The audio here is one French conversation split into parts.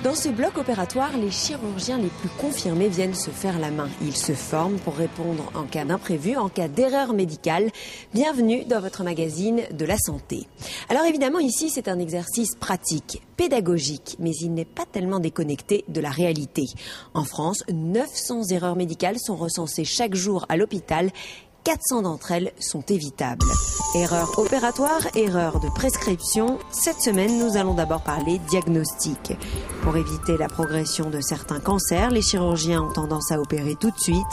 Dans ce bloc opératoire, les chirurgiens les plus confirmés viennent se faire la main. Ils se forment pour répondre en cas d'imprévu, en cas d'erreur médicale. Bienvenue dans votre magazine de la santé. Alors évidemment, ici, c'est un exercice pratique, pédagogique, mais il n'est pas tellement déconnecté de la réalité. En France, 900 erreurs médicales sont recensées chaque jour à l'hôpital. 400 d'entre elles sont évitables. Erreurs opératoires, erreurs de prescription. Cette semaine, nous allons d'abord parler diagnostic. Pour éviter la progression de certains cancers, les chirurgiens ont tendance à opérer tout de suite.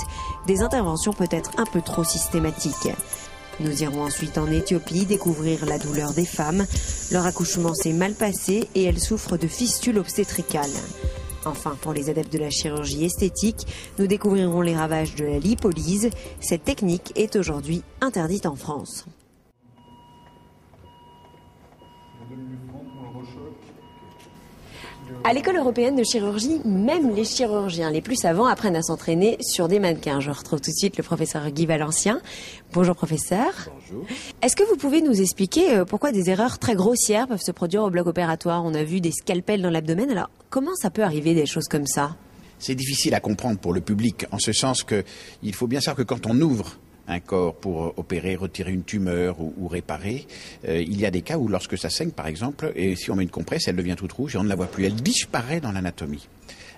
Des interventions peut-être un peu trop systématiques. Nous irons ensuite en Éthiopie découvrir la douleur des femmes. Leur accouchement s'est mal passé et elles souffrent de fistules obstétricales. Enfin, pour les adeptes de la chirurgie esthétique, nous découvrirons les ravages de la lipolyse. Cette technique est aujourd'hui interdite en France. À l'école européenne de chirurgie, même les chirurgiens les plus savants apprennent à s'entraîner sur des mannequins. Je retrouve tout de suite le professeur Guy Valencien. Bonjour professeur. Bonjour. Est-ce que vous pouvez nous expliquer pourquoi des erreurs très grossières peuvent se produire au bloc opératoire? On a vu des scalpels dans l'abdomen, alors comment ça peut arriver des choses comme ça? C'est difficile à comprendre pour le public, en ce sens qu'il faut bien savoir que quand on ouvre un corps pour opérer, retirer une tumeur ou réparer, il y a des cas où lorsque ça saigne par exemple, et si on met une compresse, elle devient toute rouge et on ne la voit plus, elle disparaît dans l'anatomie.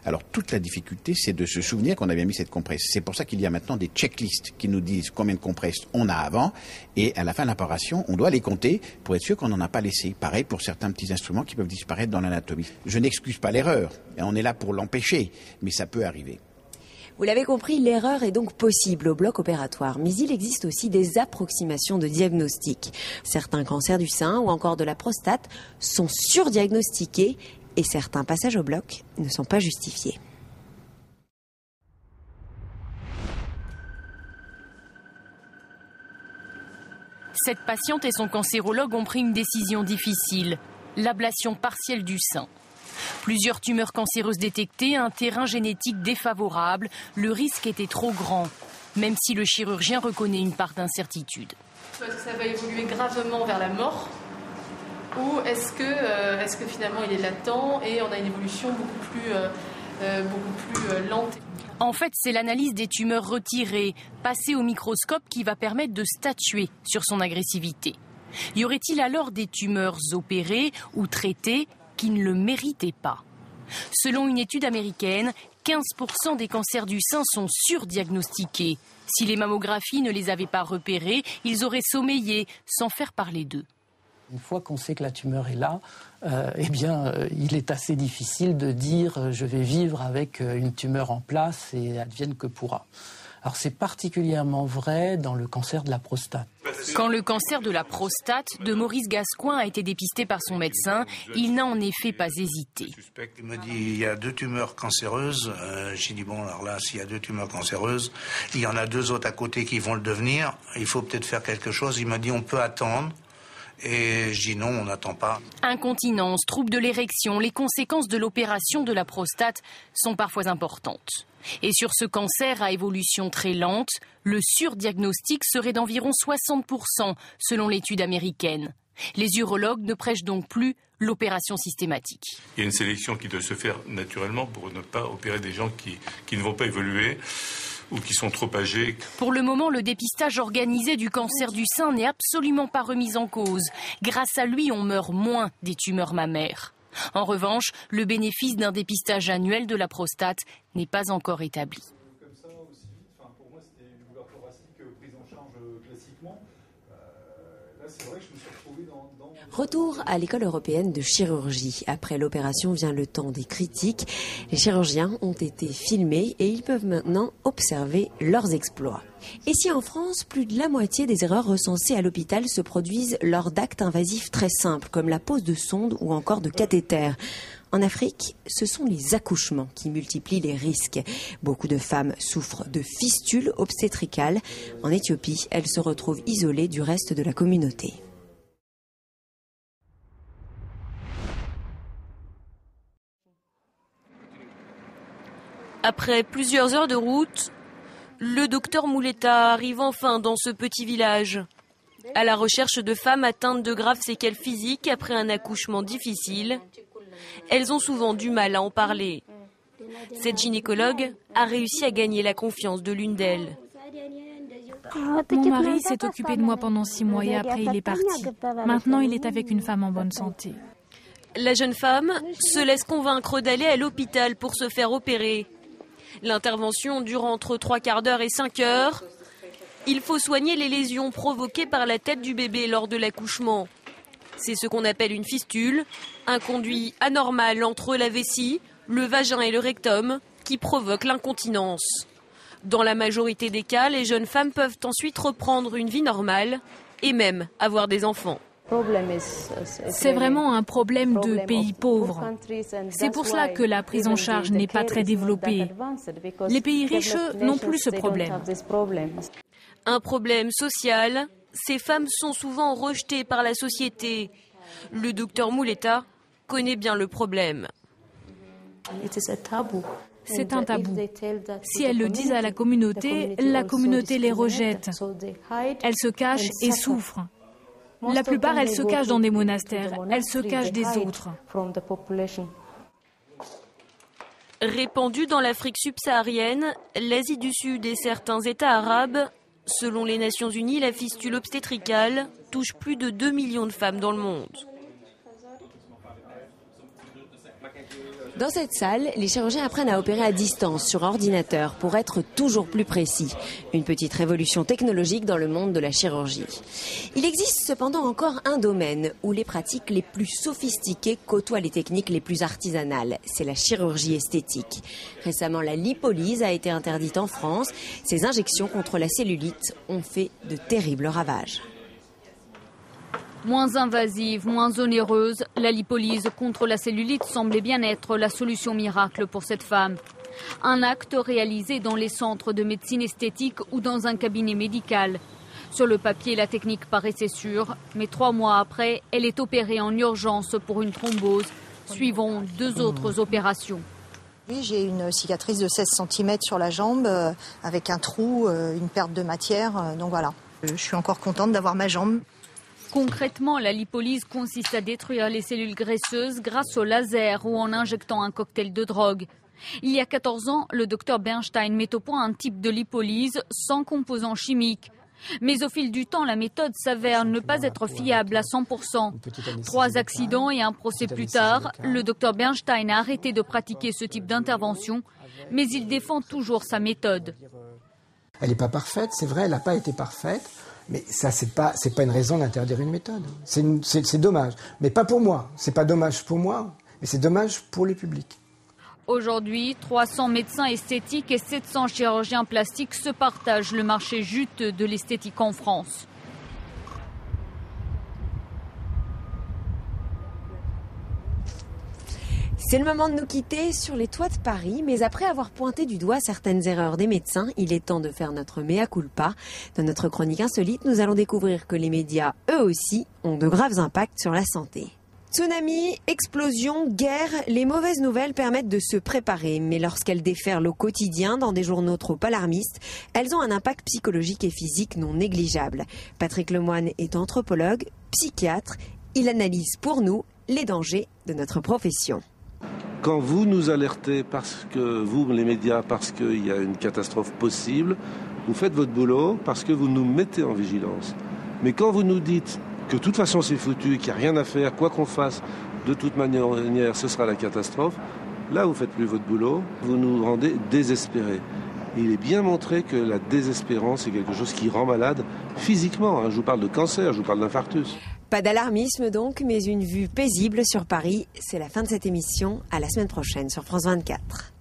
Alors toute la difficulté, c'est de se souvenir qu'on a bien mis cette compresse. C'est pour ça qu'il y a maintenant des checklists qui nous disent combien de compresses on a avant, et à la fin de l'opération, on doit les compter pour être sûr qu'on n'en a pas laissé. Pareil pour certains petits instruments qui peuvent disparaître dans l'anatomie. Je n'excuse pas l'erreur, on est là pour l'empêcher, mais ça peut arriver. Vous l'avez compris, l'erreur est donc possible au bloc opératoire, mais il existe aussi des approximations de diagnostic. Certains cancers du sein ou encore de la prostate sont surdiagnostiqués et certains passages au bloc ne sont pas justifiés. Cette patiente et son cancérologue ont pris une décision difficile, l'ablation partielle du sein. Plusieurs tumeurs cancéreuses détectées, un terrain génétique défavorable, le risque était trop grand, même si le chirurgien reconnaît une part d'incertitude. Est-ce que ça va évoluer gravement vers la mort ou est-ce que finalement il est latent et on a une évolution beaucoup plus lente? En fait, c'est l'analyse des tumeurs retirées, passées au microscope, qui va permettre de statuer sur son agressivité. Y aurait-il alors des tumeurs opérées ou traitées qui ne le méritaient pas? Selon une étude américaine, 15% des cancers du sein sont surdiagnostiqués. Si les mammographies ne les avaient pas repérés, ils auraient sommeillé sans faire parler d'eux. Une fois qu'on sait que la tumeur est là, il est assez difficile de dire je vais vivre avec une tumeur en place et advienne que pourra. Alors c'est particulièrement vrai dans le cancer de la prostate. Quand le cancer de la prostate de Maurice Gascoin a été dépisté par son médecin, il n'a en effet pas hésité. Il me dit il y a 2 tumeurs cancéreuses. J'ai dit bon alors là s'il y a 2 tumeurs cancéreuses, il y en a 2 autres à côté qui vont le devenir. Il faut peut-être faire quelque chose. Il m'a dit on peut attendre. Et je dis non, on n'attend pas. Incontinence, troubles de l'érection, les conséquences de l'opération de la prostate sont parfois importantes. Et sur ce cancer à évolution très lente, le surdiagnostic serait d'environ 60% selon l'étude américaine. Les urologues ne prêchent donc plus l'opération systématique. Il y a une sélection qui doit se faire naturellement pour ne pas opérer des gens qui ne vont pas évoluer ou qui sont trop âgés. Pour le moment, le dépistage organisé du cancer du sein n'est absolument pas remis en cause. Grâce à lui, on meurt moins des tumeurs mammaires. En revanche, le bénéfice d'un dépistage annuel de la prostate n'est pas encore établi. Comme ça, aussi vite, pour moi, c'était une douleur thoracique prise en charge classiquement. Là, c'est vrai que je me suis retrouvé dans... Retour à l'école européenne de chirurgie. Après l'opération vient le temps des critiques. Les chirurgiens ont été filmés et ils peuvent maintenant observer leurs exploits. Et si en France, plus de la moitié des erreurs recensées à l'hôpital se produisent lors d'actes invasifs très simples, comme la pose de sondes ou encore de cathéters. En Afrique, ce sont les accouchements qui multiplient les risques. Beaucoup de femmes souffrent de fistules obstétricales. En Éthiopie, elles se retrouvent isolées du reste de la communauté. Après plusieurs heures de route, le docteur Mouletta arrive enfin dans ce petit village. À la recherche de femmes atteintes de graves séquelles physiques après un accouchement difficile, elles ont souvent du mal à en parler. Cette gynécologue a réussi à gagner la confiance de l'une d'elles. Mon mari s'est occupé de moi pendant 6 mois et après il est parti. Maintenant, il est avec une femme en bonne santé. La jeune femme se laisse convaincre d'aller à l'hôpital pour se faire opérer. L'intervention dure entre 3/4 d'heure et 5 heures. Il faut soigner les lésions provoquées par la tête du bébé lors de l'accouchement. C'est ce qu'on appelle une fistule, un conduit anormal entre la vessie, le vagin et le rectum qui provoque l'incontinence. Dans la majorité des cas, les jeunes femmes peuvent ensuite reprendre une vie normale et même avoir des enfants. C'est vraiment un problème de pays pauvres. C'est pour cela que la prise en charge n'est pas très développée. Les pays riches n'ont plus ce problème. Un problème social, ces femmes sont souvent rejetées par la société. Le docteur Mouletta connaît bien le problème. C'est un tabou. Si elles le disent à la communauté les rejette. Elles se cachent et souffrent. La plupart, elles se cachent dans des monastères. Elles se cachent des autres. Répandue dans l'Afrique subsaharienne, l'Asie du Sud et certains États arabes, selon les Nations Unies, la fistule obstétricale touche plus de 2 millions de femmes dans le monde. Dans cette salle, les chirurgiens apprennent à opérer à distance sur ordinateur pour être toujours plus précis. Une petite révolution technologique dans le monde de la chirurgie. Il existe cependant encore un domaine où les pratiques les plus sophistiquées côtoient les techniques les plus artisanales. C'est la chirurgie esthétique. Récemment, la lipolyse a été interdite en France. Ces injections contre la cellulite ont fait de terribles ravages. Moins invasive, moins onéreuse, la lipolyse contre la cellulite semblait bien être la solution miracle pour cette femme. Un acte réalisé dans les centres de médecine esthétique ou dans un cabinet médical. Sur le papier, la technique paraissait sûre, mais 3 mois après, elle est opérée en urgence pour une thrombose, suivant 2 autres opérations. Oui, j'ai une cicatrice de 16 cm sur la jambe, avec un trou, une perte de matière, donc voilà. Je suis encore contente d'avoir ma jambe. Concrètement, la lipolyse consiste à détruire les cellules graisseuses grâce au laser ou en injectant un cocktail de drogue. Il y a 14 ans, le docteur Bernstein met au point un type de lipolyse sans composants chimiques. Mais au fil du temps, la méthode s'avère ne pas être fiable à 100%. 3 accidents et un procès plus tard, le docteur Bernstein a arrêté de pratiquer ce type d'intervention, mais il défend toujours sa méthode. Elle n'est pas parfaite, c'est vrai, elle n'a pas été parfaite. Mais ça, c'est pas une raison d'interdire une méthode. C'est dommage. Mais pas pour moi. C'est pas dommage pour moi, mais c'est dommage pour le public. Aujourd'hui, 300 médecins esthétiques et 700 chirurgiens plastiques se partagent le marché juteux de l'esthétique en France. C'est le moment de nous quitter sur les toits de Paris, mais après avoir pointé du doigt certaines erreurs des médecins, il est temps de faire notre mea culpa. Dans notre chronique insolite, nous allons découvrir que les médias, eux aussi, ont de graves impacts sur la santé. Tsunami, explosion, guerre, les mauvaises nouvelles permettent de se préparer, mais lorsqu'elles déferlent au quotidien dans des journaux trop alarmistes, elles ont un impact psychologique et physique non négligeable. Patrick Lemoine est anthropologue, psychiatre, il analyse pour nous les dangers de notre profession. Quand vous nous alertez, parce que vous, les médias, parce qu'il y a une catastrophe possible, vous faites votre boulot parce que vous nous mettez en vigilance. Mais quand vous nous dites que de toute façon c'est foutu, qu'il n'y a rien à faire, quoi qu'on fasse, de toute manière, ce sera la catastrophe, là vous faites plus votre boulot, vous nous rendez désespérés. Et il est bien montré que la désespérance est quelque chose qui rend malade physiquement. Je vous parle de cancer, je vous parle d'infarctus. Pas d'alarmisme donc, mais une vue paisible sur Paris. C'est la fin de cette émission. À la semaine prochaine sur France 24.